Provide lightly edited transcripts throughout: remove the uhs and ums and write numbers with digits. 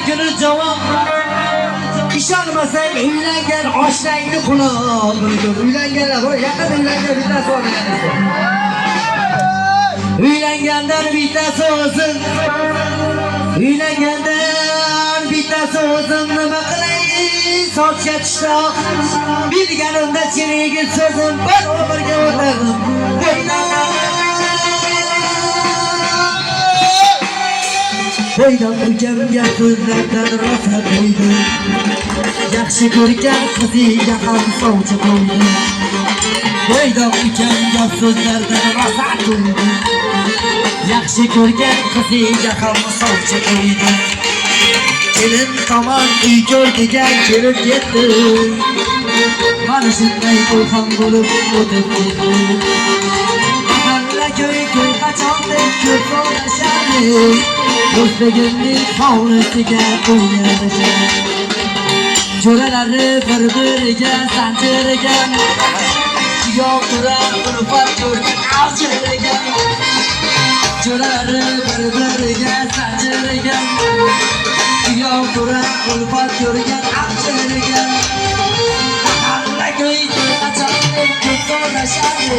günü cevap. İşanmasan uylangan oshnangni qulog uylanganlar bor yaqin uylangan bittasi bor uylangandan bittasi o'zim uylangandan bittasi o'zim nima qilay sochga tushroq bilganimda chinigi so'zim bir umrga o'tadim Qo'ydim ukamga so'zlardan rosa qo'ydim Yaxshi ko'rgan qiziga ham sovchi qo'ydim Qo'ydim ukamga so'zlardan rosa qo'ydim Yaxshi ko'rgan qiziga ham sovchi qo'ydim Kelin tomon uy ko'rdiga kelib ketdi Mana shunday to'y ham bo'lib o'tib ketdi Mahalla ko'y qachondek ko'p so'rashadi Do'stligimning hovlisiga o'ynashar Jo'ralari bir-biriga sanjirgan Kuyov turar ulfat ko'rgan avjirgan Jo'ralari bir-biriga sanjirgan Kuyov turar ulfat ko'rgan avjirgan Mahalla ko'y qachondek ko'p so'rashadi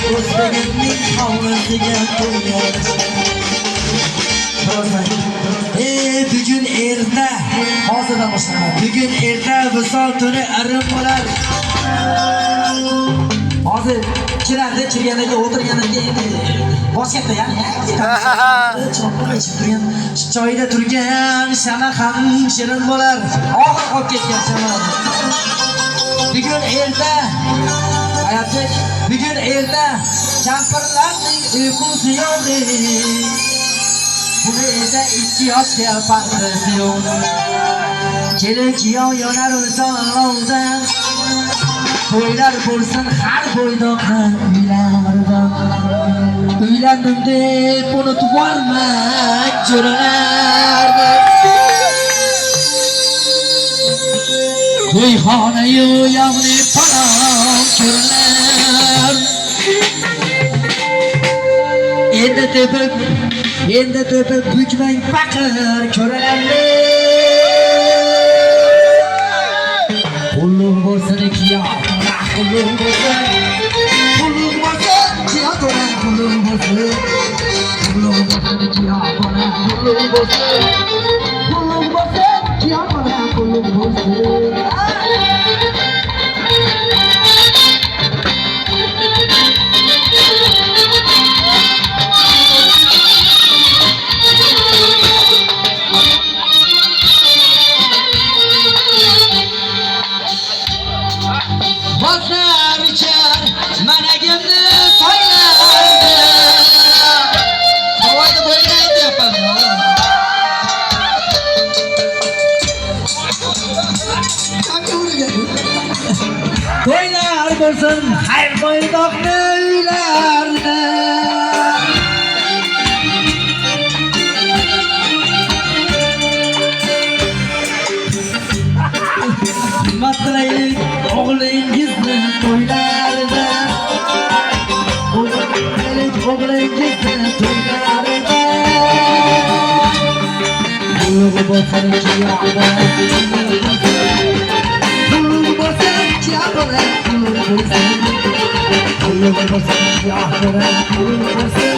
Do'stligimning hovlisiga o'ynashar Bugün erta hozirdan boshlanaman. Bugün erta visol tuni arim bo'lar. Hozir kiradi, kirganiga o'tirganiga endi boshqa ya'ni choyda turgan shama ham shirin bo'lar. Oxir qolib ketgan shama. Bugün erta hayotdek bugün erta kampirlarning uyqusi yo'q. Buni esa 2 yoshga farqi yo'q. Kelin kuyov yonar o'zaloqda To'ylar bo'lsin har bo'ydoqda uylarda Uylandim deb unutib bormak jo'ralarda To'yxona-yu yog'li palov ko'rinar Endi tepib bukmang faqir ko'ralarni Ulug' bo'lsin kiyov ulug' bo'lsin kiyov ulug' bo'lsin kiyov ulug' bo'lsin kiyov ulug' bo'lsin Bosar ichar managimni soylardi Havoda bo'ynay deyapman To'ylar bo'lsin har bo'ydoqni uylarda Himmat qilaylik o'g'lingizni to'ylarida o'g'lingizni to'ylarida Ulug' bo'lsin kiyov ulug' bo'lsin kiyov ulug' bo'lsin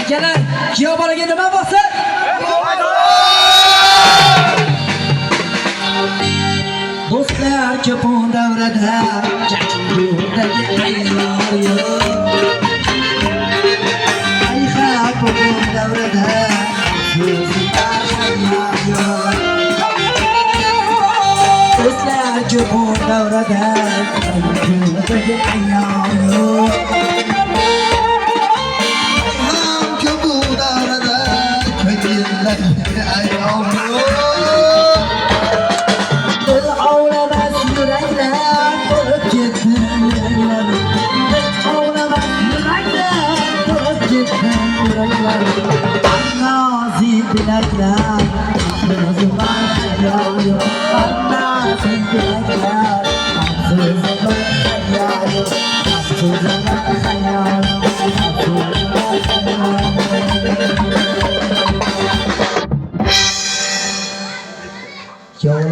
Akalar kiyov bolaga nima bo'lsin Do'stlar ko'pon davrada Jangudagi ayyor Ayha ko'pon davrada Do'stlar ko'pon davrada Jangudagi ayyor Ayha ko'pon davrada Jangudagi ayyor bilaklar Sözüm var hayal yok Anlasın bilaklar Sözüm var hayal yok Sözüm var hayal yok Sözüm var hayal yok Kuyovlar